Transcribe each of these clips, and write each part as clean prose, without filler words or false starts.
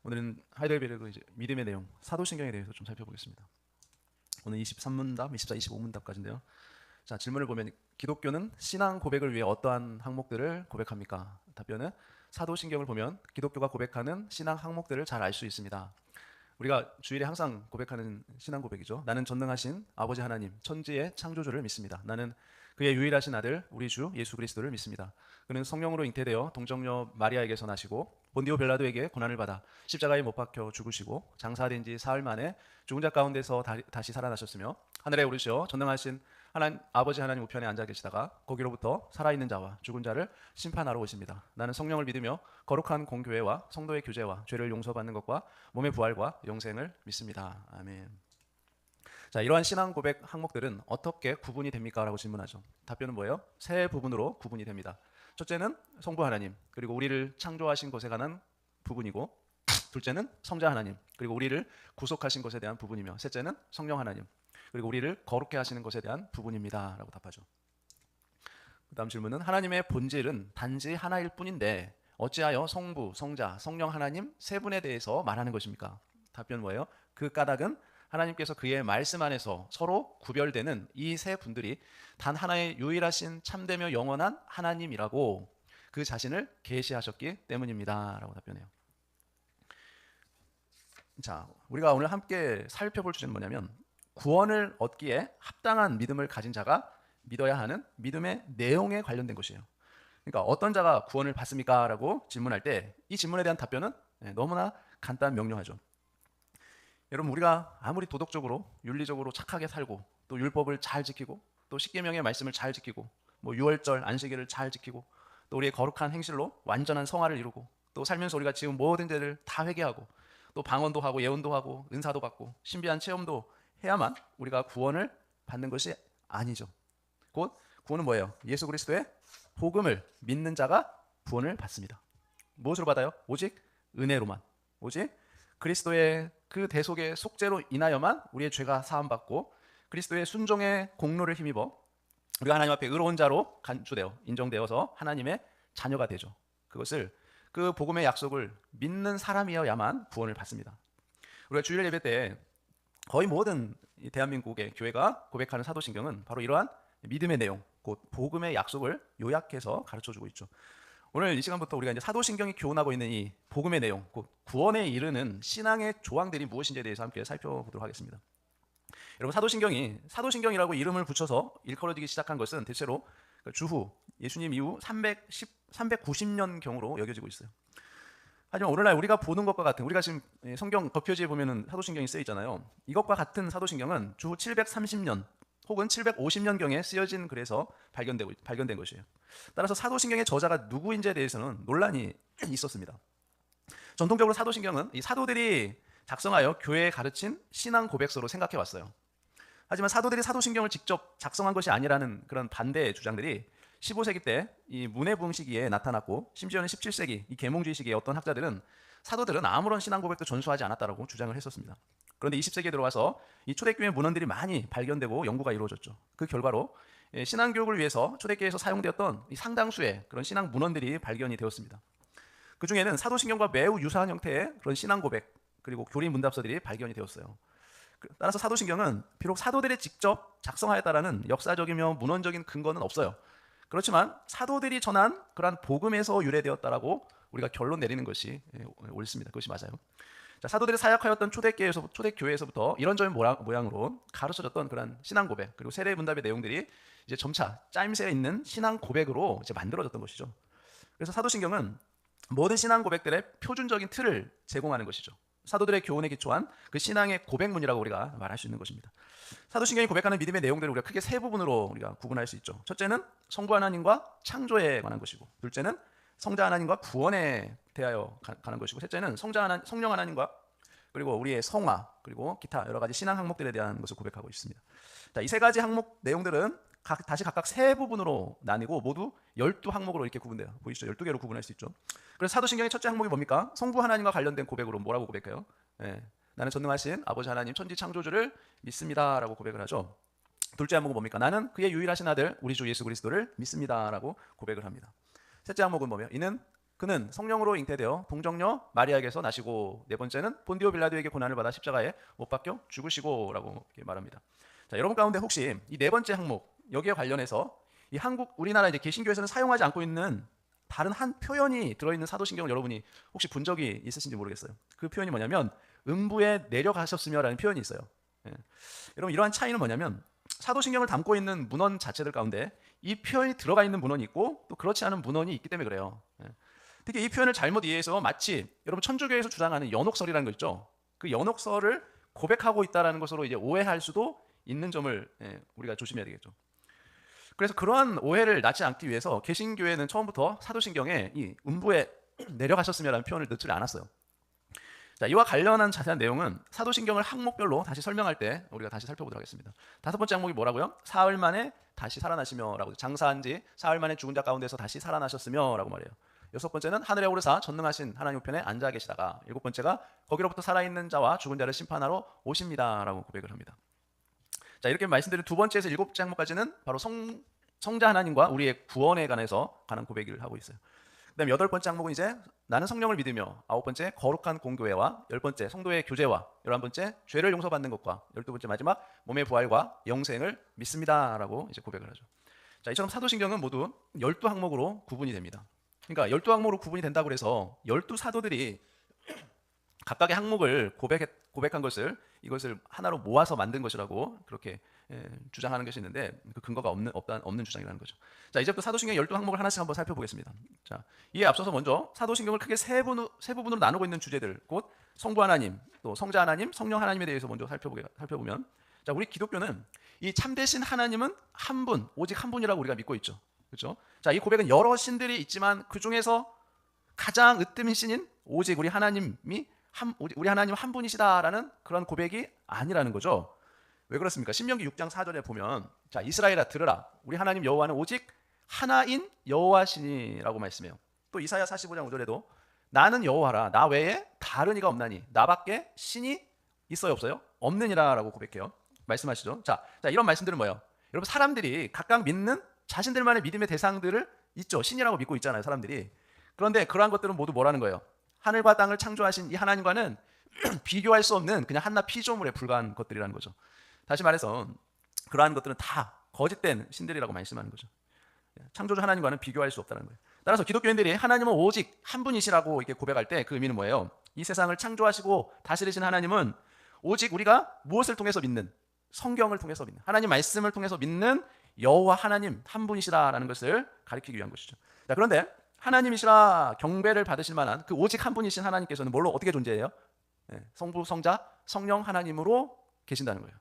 오늘은 하이델베르그 이제 믿음의 내용, 사도신경에 대해서 좀 살펴보겠습니다. 오늘 23문답, 24, 25문답까지인데요. 자, 질문을 보면 기독교는 신앙 고백을 위해 어떠한 항목들을 고백합니까? 답변은 사도신경을 보면 기독교가 고백하는 신앙 항목들을 잘 알 수 있습니다. 우리가 주일에 항상 고백하는 신앙 고백이죠. 나는 전능하신 아버지 하나님, 천지의 창조주를 믿습니다. 나는 그의 유일하신 아들 우리 주 예수 그리스도를 믿습니다. 그는 성령으로 잉태되어 동정녀 마리아에게서 나시고 본디오 빌라도에게 고난을 받아 십자가에 못 박혀 죽으시고 장사된 지 사흘 만에 죽은 자 가운데서 다시 살아나셨으며 하늘에 오르시어 전능하신 하나님 아버지 하나님 우편에 앉아 계시다가 거기로부터 살아있는 자와 죽은 자를 심판하러 오십니다. 나는 성령을 믿으며 거룩한 공교회와 성도의 교제와 죄를 용서받는 것과 몸의 부활과 영생을 믿습니다. 아멘. 자, 이러한 신앙 고백 항목들은 어떻게 구분이 됩니까? 라고 질문하죠. 답변은 뭐예요? 세 부분으로 구분이 됩니다. 첫째는 성부 하나님, 그리고 우리를 창조하신 것에 관한 부분이고, 둘째는 성자 하나님, 그리고 우리를 구속하신 것에 대한 부분이며, 셋째는 성령 하나님, 그리고 우리를 거룩해 하시는 것에 대한 부분입니다. 라고 답하죠. 그 다음 질문은 하나님의 본질은 단지 하나일 뿐인데 어찌하여 성부, 성자, 성령 하나님 세 분에 대해서 말하는 것입니까? 답변 뭐예요? 그 까닭은 하나님께서 그의 말씀 안에서 서로 구별되는 이 세 분들이 단 하나의 유일하신 참되며 영원한 하나님이라고 그 자신을 계시하셨기 때문입니다. 라고 답변해요. 자, 우리가 오늘 함께 살펴볼 주제는 뭐냐면 구원을 얻기에 합당한 믿음을 가진 자가 믿어야 하는 믿음의 내용에 관련된 것이에요. 그러니까 어떤 자가 구원을 받습니까? 라고 질문할 때 이 질문에 대한 답변은 너무나 간단 명료하죠. 여러분, 우리가 아무리 도덕적으로 윤리적으로 착하게 살고 또 율법을 잘 지키고 또 십계명의 말씀을 잘 지키고 뭐 유월절 안식일을 잘 지키고 또 우리의 거룩한 행실로 완전한 성화를 이루고 또 살면서 우리가 지은 모든 죄를 다 회개하고 또 방언도 하고 예언도 하고 은사도 받고 신비한 체험도 해야만 우리가 구원을 받는 것이 아니죠. 곧 구원은 뭐예요? 예수 그리스도의 복음을 믿는 자가 구원을 받습니다. 무엇으로 받아요? 오직 은혜로만, 오직 그리스도의 그 대속의 속죄로 인하여만 우리의 죄가 사함받고 그리스도의 순종의 공로를 힘입어 우리가 하나님 앞에 의로운 자로 간주되어 인정되어서 하나님의 자녀가 되죠. 그것을 그 복음의 약속을 믿는 사람이어야만 구원을 받습니다. 우리가 주일 예배 때 거의 모든 대한민국의 교회가 고백하는 사도신경은 바로 이러한 믿음의 내용, 곧 복음의 약속을 요약해서 가르쳐주고 있죠. 오늘 이 시간부터 우리가 이제 사도신경이 교훈하고 있는 이 복음의 내용, 곧 구원에 이르는 신앙의 조항들이 무엇인지에 대해서 함께 살펴보도록 하겠습니다. 여러분, 사도신경이라고 이름을 붙여서 일컬어지기 시작한 것은 대체로 주후 예수님 이후 390년경으로 여겨지고 있어요. 하지만 오늘날 우리가 보는 것과 같은, 우리가 지금 성경 겉표지에 보면은 사도신경이 쓰여 있잖아요. 이것과 같은 사도신경은 주후 730년 혹은 750년경에 쓰여진 글에서 발견된 것이에요. 따라서 사도신경의 저자가 누구인지에 대해서는 논란이 있었습니다. 전통적으로 사도신경은 이 사도들이 작성하여 교회에 가르친 신앙 고백서로 생각해 왔어요. 하지만 사도들이 사도신경을 직접 작성한 것이 아니라는 그런 반대 주장들이 15세기 때 이 문해부흥 시기에 나타났고, 심지어는 17세기 이 계몽주의 시기에 어떤 학자들은 사도들은 아무런 신앙 고백도 전수하지 않았다라고 주장을 했었습니다. 그런데 20세기에 들어와서 이 초대교회 문헌들이 많이 발견되고 연구가 이루어졌죠. 그 결과로 신앙교육을 위해서 초대교회에서 사용되었던 이 상당수의 그런 신앙 문헌들이 발견이 되었습니다. 그 중에는 사도신경과 매우 유사한 형태의 그런 신앙 고백 그리고 교리 문답서들이 발견이 되었어요. 따라서 사도신경은 비록 사도들이 직접 작성하였다라는 역사적이며 문헌적인 근거는 없어요. 그렇지만 사도들이 전한 그러한 복음에서 유래되었다라고 우리가 결론 내리는 것이 옳습니다. 그것이 맞아요. 자, 사도들이 사역하였던 초대교회에서부터 이런저런 모양으로 가르쳐졌던 그런 신앙 고백 그리고 세례 문답의 내용들이 이제 점차 짜임새가 있는 신앙 고백으로 이제 만들어졌던 것이죠. 그래서 사도신경은 모든 신앙 고백들의 표준적인 틀을 제공하는 것이죠. 사도들의 교훈에 기초한 그 신앙의 고백문이라고 우리가 말할 수 있는 것입니다. 사도신경이 고백하는 믿음의 내용들을 우리가 크게 세 부분으로 우리가 구분할 수 있죠. 첫째는 성부 하나님과 창조에 관한 것이고, 둘째는 성자 하나님과 구원에 대하여 가는 것이고, 셋째는 성령 하나님과 그리고 우리의 성화 그리고 기타 여러 가지 신앙 항목들에 대한 것을 고백하고 있습니다. 자, 이 세 가지 항목 내용들은 다시 각각 세 부분으로 나뉘고 모두 12항목으로 이렇게 구분돼요. 보이시죠? 12개로 구분할 수 있죠. 그래서 사도신경의 첫째 항목이 뭡니까? 성부 하나님과 관련된 고백으로 뭐라고 고백해요? 나는 전능하신 아버지 하나님 천지 창조주를 믿습니다 라고 고백을 하죠. 둘째 항목은 뭡니까? 나는 그의 유일하신 아들 우리 주 예수 그리스도를 믿습니다 라고 고백을 합니다. 셋째 항목은 뭐며? 이는 그는 성령으로 잉태되어 동정녀 마리아에게서 나시고 네 번째는 본디오 빌라도에게 고난을 받아 십자가에 못 박혀 죽으시고라고 이렇게 말합니다. 자, 여러분 가운데 혹시 이 네 번째 항목 여기에 관련해서 이 한국 우리나라 이제 개신교에서는 사용하지 않고 있는 다른 한 표현이 들어있는 사도신경을 여러분이 혹시 본 적이 있으신지 모르겠어요. 그 표현이 뭐냐면 음부에 내려가셨으며라는 표현이 있어요. 예. 여러분 이러한 차이는 뭐냐면 사도신경을 담고 있는 문헌 자체들 가운데 이 표현이 들어가 있는 문헌이 있고 또 그렇지 않은 문헌이 있기 때문에 그래요. 예. 특히 이 표현을 잘못 이해해서 마치 여러분 천주교에서 주장하는 연옥설이라는 거 있죠. 그 연옥설을 고백하고 있다는 것으로 이제 오해할 수도 있는 점을 우리가 조심해야 되겠죠. 그래서 그러한 오해를 낳지 않기 위해서 개신교회는 처음부터 사도신경에 이 음부에 내려가셨으며라는 표현을 넣지 않았어요. 자, 이와 관련한 자세한 내용은 사도신경을 항목별로 다시 설명할 때 우리가 다시 살펴보도록 하겠습니다. 다섯 번째 항목이 뭐라고요? 사흘 만에 다시 살아나시며라고, 장사한 지 사흘 만에 죽은 자 가운데서 다시 살아나셨으며라고 말해요. 여섯 번째는 하늘에 오르사 전능하신 하나님 우편에 앉아 계시다가, 일곱 번째가 거기로부터 살아있는 자와 죽은 자를 심판하러 오십니다라고 고백을 합니다. 자, 이렇게 말씀드린 두 번째에서 일곱째 항목까지는 바로 성자 하나님과 우리의 구원에 관해서 관한 고백을 하고 있어요. 그다음 여덟 번째 항목은 이제 나는 성령을 믿으며, 아홉 번째 거룩한 공교회와, 열 번째 성도의 교제와, 열한 번째 죄를 용서받는 것과, 열두 번째 마지막 몸의 부활과 영생을 믿습니다라고 이제 고백을 하죠. 자, 이처럼 사도신경은 모두 12항목으로 구분이 됩니다. 그러니까 12항목으로 구분이 된다고 해서 12사도들이 각각의 항목을 고백한 것을 이것을 하나로 모아서 만든 것이라고 그렇게 주장하는 것이 있는데 그 근거가 없는 주장이라는 거죠. 자, 이제부터 사도신경 12항목을 하나씩 한번 살펴보겠습니다. 자, 이에 앞서서 먼저 사도신경을 크게 세 부분으로 나누고 있는 주제들, 곧 성부 하나님, 또 성자 하나님, 성령 하나님에 대해서 먼저 살펴보면, 자, 우리 기독교는 이 참되신 하나님은 한 분, 오직 한 분이라고 우리가 믿고 있죠. 그렇죠? 자, 이 고백은 여러 신들이 있지만 그 중에서 가장 으뜸인 신인 오직 우리 하나님 한 분이시다라는 그런 고백이 아니라는 거죠. 왜 그렇습니까? 신명기 6장 4절에 보면, 자, 이스라엘아 들으라, 우리 하나님 여호와는 오직 하나인 여호와시니라고 말씀해요. 또 이사야 45장 5절에도 나는 여호와라, 나 외에 다른 이가 없나니, 나밖에 신이 있어요 없어요? 없느니라라고 고백해요. 말씀하시죠. 자, 이런 말씀들은 뭐예요? 여러분, 사람들이 각각 믿는 자신들만의 믿음의 대상들을 있죠. 신이라고 믿고 있잖아요, 사람들이. 그런데 그러한 것들은 모두 뭐라는 거예요? 하늘과 땅을 창조하신 이 하나님과는 비교할 수 없는 그냥 한낱 피조물에 불과한 것들이라는 거죠. 다시 말해서 그러한 것들은 다 거짓된 신들이라고 말씀하는 거죠. 창조주 하나님과는 비교할 수 없다는 거예요. 따라서 기독교인들이 하나님은 오직 한 분이시라고 이렇게 고백할 때 그 의미는 뭐예요? 이 세상을 창조하시고 다스리신 하나님은 오직 우리가 무엇을 통해서 믿는? 성경을 통해서 믿는, 하나님 말씀을 통해서 믿는 여호와 하나님 한 분이시라라는 것을 가리키기 위한 것이죠. 자, 그런데 하나님이시라 경배를 받으실 만한 그 오직 한 분이신 하나님께서는 뭘로 어떻게 존재해요? 성부, 성자, 성령 하나님으로 계신다는 거예요.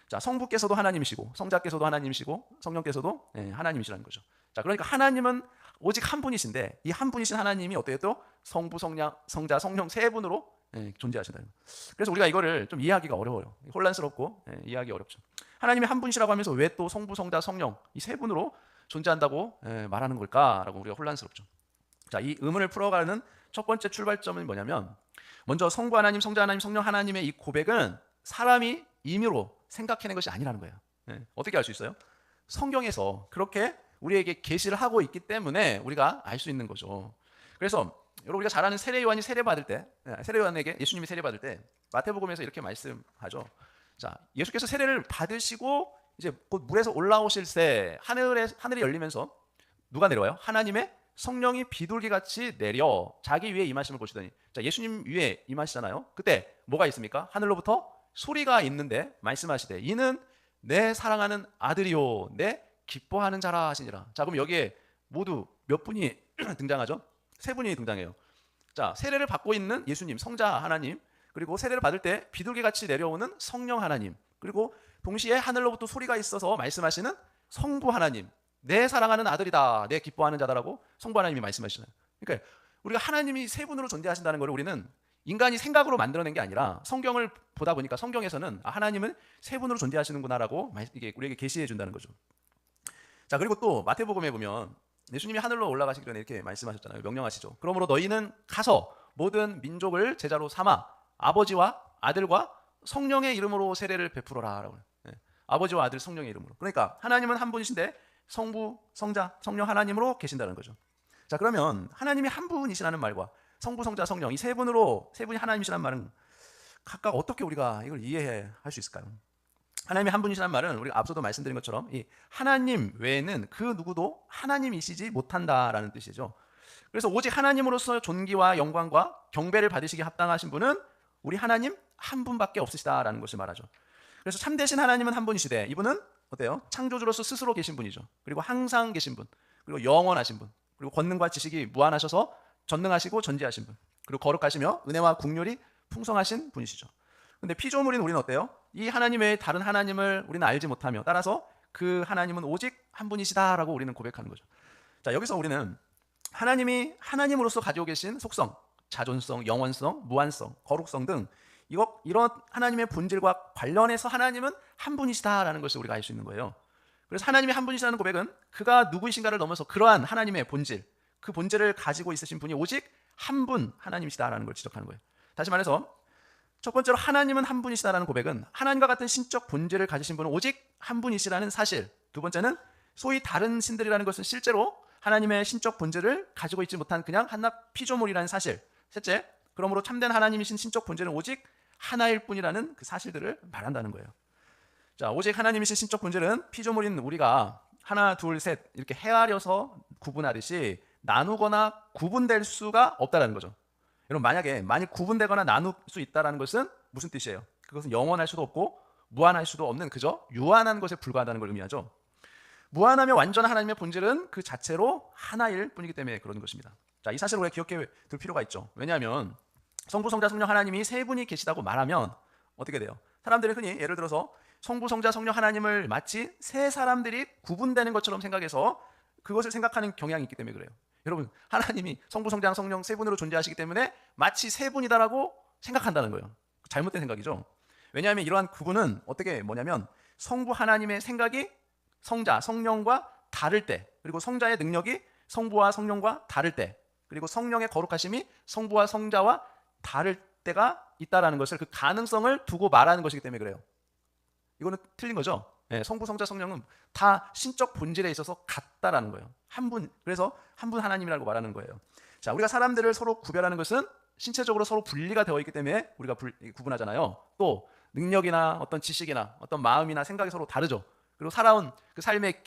자, 성부께서도 하나님이시고 성자께서도 하나님이시고 성령께서도 하나님이시라는 거죠. 자, 그러니까 하나님은 오직 한 분이신데 이 한 분이신 하나님이 어때요? 또 성부, 성자, 성령 세 분으로 존재하신다는 거예요. 그래서 우리가 이거를 좀 이해하기가 어려워요. 혼란스럽고 이해하기 어렵죠. 하나님이 한 분이시라고 하면서 왜 또 성부, 성자, 성령 이 세 분으로 존재한다고 말하는 걸까라고 우리가 혼란스럽죠. 자, 이 의문을 풀어가는 첫 번째 출발점은 뭐냐면, 먼저 성부 하나님, 성자 하나님, 성령 하나님의 이 고백은 사람이 임의로 생각해낸 것이 아니라는 거예요. 어떻게 알 수 있어요? 성경에서 그렇게 우리에게 계시를 하고 있기 때문에 우리가 알 수 있는 거죠. 그래서 여러분, 우리가 잘 아는 세례 요한이 세례받을 때, 세례 요한에게 예수님이 세례받을 때 마태복음에서 이렇게 말씀하죠. 자, 예수께서 세례를 받으시고 이제 곧 물에서 올라오실 때 하늘이 열리면서 누가 내려와요? 하나님의 성령이 비둘기같이 내려 자기 위에 임하심을 보시더니, 자, 예수님 위에 임하시잖아요. 그때 뭐가 있습니까? 하늘로부터 소리가 있는데 말씀하시되 이는 내 사랑하는 아들이요 내 기뻐하는 자라 하시니라. 자, 그럼 여기에 모두 몇 분이 등장하죠? 세 분이 등장해요. 자, 세례를 받고 있는 예수님, 성자 하나님, 그리고 세례를 받을 때 비둘기같이 내려오는 성령 하나님, 그리고 동시에 하늘로부터 소리가 있어서 말씀하시는 성부 하나님, 내 사랑하는 아들이다, 내 기뻐하는 자다라고 성부 하나님이 말씀하시잖아요. 그러니까 우리가 하나님이 세 분으로 존재하신다는 걸 우리는 인간이 생각으로 만들어낸 게 아니라 성경을 보다 보니까 성경에서는 하나님은 세 분으로 존재하시는구나라고 이게 우리에게 계시해 준다는 거죠. 자, 그리고 또 마태복음에 보면 예수님이 하늘로 올라가시기 전에 이렇게 말씀하셨잖아요. 명령하시죠. 그러므로 너희는 가서 모든 민족을 제자로 삼아 아버지와 아들과 성령의 이름으로 세례를 베풀어라라고. 아버지와 아들, 성령의 이름으로. 그러니까 하나님은 한 분이신데 성부, 성자, 성령 하나님으로 계신다는 거죠. 자, 그러면 하나님이 한 분이시라는 말과 성부, 성자, 성령 이 세 분이 하나님이시라는 말은 각각 어떻게 우리가 이걸 이해할 수 있을까요? 하나님이 한 분이시라는 말은 우리가 앞서도 말씀드린 것처럼 이 하나님 외에는 그 누구도 하나님이시지 못한다라는 뜻이죠. 그래서 오직 하나님으로서 존귀와 영광과 경배를 받으시기에 합당하신 분은 우리 하나님 한 분밖에 없으시다라는 것을 말하죠. 그래서 참되신 하나님은 한 분이시되 이분은 어때요? 창조주로서 스스로 계신 분이죠. 그리고 항상 계신 분, 그리고 영원하신 분, 그리고 권능과 지식이 무한하셔서 전능하시고 전지하신 분, 그리고 거룩하시며 은혜와 국률이 풍성하신 분이시죠. 근데 피조물인 우리는 어때요? 이 하나님 외에 다른 하나님을 우리는 알지 못하며 따라서 그 하나님은 오직 한 분이시다라고 우리는 고백하는 거죠. 자, 여기서 우리는 하나님이 하나님으로서 가지고 계신 속성, 자존성, 영원성, 무한성, 거룩성 등 이런 하나님의 본질과 관련해서 하나님은 한 분이시다라는 것을 우리가 알 수 있는 거예요. 그래서 하나님이 한 분이시라는 고백은 그가 누구이신가를 넘어서 그러한 하나님의 본질, 그 본질을 가지고 있으신 분이 오직 한 분 하나님이시다라는 걸 지적하는 거예요. 다시 말해서 첫 번째로 하나님은 한 분이시다라는 고백은 하나님과 같은 신적 본질을 가지신 분은 오직 한 분이시라는 사실. 두 번째는 소위 다른 신들이라는 것은 실제로 하나님의 신적 본질을 가지고 있지 못한 그냥 한낱 피조물이라는 사실. 셋째, 그러므로 참된 하나님이신 신적 본질은 오직 하나일 뿐이라는 그 사실들을 말한다는 거예요. 자, 오직 하나님이신 신적 본질은 피조물인 우리가 하나, 둘, 셋 이렇게 헤아려서 구분하듯이 나누거나 구분될 수가 없다는 거죠. 여러분, 만일 구분되거나 나눌 수 있다는 것은 무슨 뜻이에요? 그것은 영원할 수도 없고 무한할 수도 없는 그저 유한한 것에 불과하다는 걸 의미하죠. 무한하며 완전한 하나님의 본질은 그 자체로 하나일 뿐이기 때문에 그런 것입니다. 자, 이 사실을 우리가 기억해 둘 필요가 있죠. 왜냐하면 성부, 성자, 성령 하나님이 세 분이 계시다고 말하면 어떻게 돼요? 사람들이 흔히 예를 들어서 성부, 성자, 성령 하나님을 마치 세 사람들이 구분되는 것처럼 생각해서 그것을 생각하는 경향이 있기 때문에 그래요. 여러분, 하나님이 성부, 성자, 성령 세 분으로 존재하시기 때문에 마치 세 분이다라고 생각한다는 거예요. 잘못된 생각이죠. 왜냐하면 이러한 구분은 뭐냐면 성부 하나님의 생각이 성자, 성령과 다를 때, 그리고 성자의 능력이 성부와 성령과 다를 때, 그리고 성령의 거룩하심이 성부와 성자와 다를 때가 있다라는 것을 그 가능성을 두고 말하는 것이기 때문에 그래요. 이거는 틀린 거죠. 네, 성부, 성자, 성령은 다 신적 본질에 있어서 같다라는 거예요. 한 분, 그래서 한 분 하나님이라고 말하는 거예요. 자, 우리가 사람들을 서로 구별하는 것은 신체적으로 서로 분리가 되어 있기 때문에 우리가 구분하잖아요. 또 능력이나 어떤 지식이나 어떤 마음이나 생각이 서로 다르죠. 그리고 살아온 그 삶의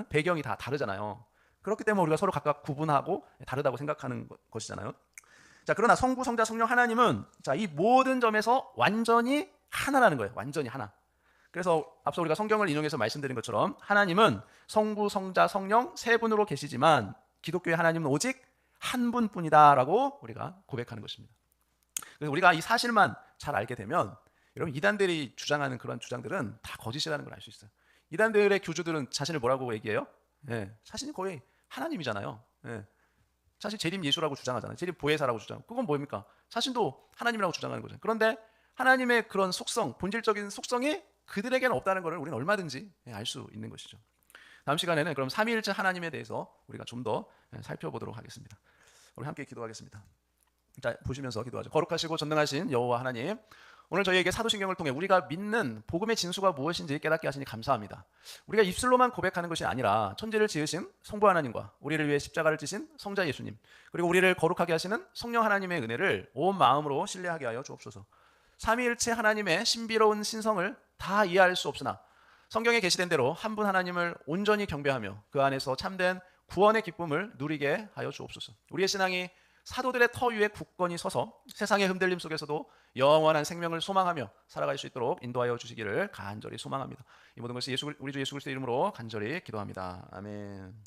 배경이 다 다르잖아요. 그렇기 때문에 우리가 서로 각각 구분하고 다르다고 생각하는 것이잖아요. 자, 그러나 성부, 성자, 성령 하나님은 자, 이 모든 점에서 완전히 하나라는 거예요. 완전히 하나. 그래서 앞서 우리가 성경을 인용해서 말씀드린 것처럼 하나님은 성부, 성자, 성령 세 분으로 계시지만 기독교의 하나님은 오직 한 분뿐이다라고 우리가 고백하는 것입니다. 그래서 우리가 이 사실만 잘 알게 되면 여러분, 이단들이 주장하는 그런 주장들은 다 거짓이라는 걸 알 수 있어요. 이단들의 교주들은 자신을 뭐라고 얘기해요? 자신이 거의 하나님이잖아요. 사실 재림 예수라고 주장하잖아요. 재림 보혜사라고 주장. 그건 뭡니까? 자신도 하나님이라고 주장하는 거죠. 그런데 하나님의 그런 속성, 본질적인 속성이 그들에게는 없다는 것을 우리는 얼마든지 알 수 있는 것이죠. 다음 시간에는 그럼 삼위일체 하나님에 대해서 우리가 좀 더 살펴보도록 하겠습니다. 우리 함께 기도하겠습니다. 자, 보시면서 기도하죠. 거룩하시고 전능하신 여호와 하나님, 오늘 저희에게 사도신경을 통해 우리가 믿는 복음의 진수가 무엇인지 깨닫게 하시니 감사합니다. 우리가 입술로만 고백하는 것이 아니라 천지를 지으신 성부 하나님과 우리를 위해 십자가를 지신 성자 예수님, 그리고 우리를 거룩하게 하시는 성령 하나님의 은혜를 온 마음으로 신뢰하게 하여 주옵소서. 삼위일체 하나님의 신비로운 신성을 다 이해할 수 없으나 성경에 게시된 대로 한 분 하나님을 온전히 경배하며 그 안에서 참된 구원의 기쁨을 누리게 하여 주옵소서. 우리의 신앙이 사도들의 터 위에 굳건히 서서 세상의 흔들림 속에서도 영원한 생명을 소망하며 살아갈 수 있도록 인도하여 주시기를 간절히 소망합니다. 이 모든 것이 우리 주 예수 그리스도의 이름으로 간절히 기도합니다. 아멘.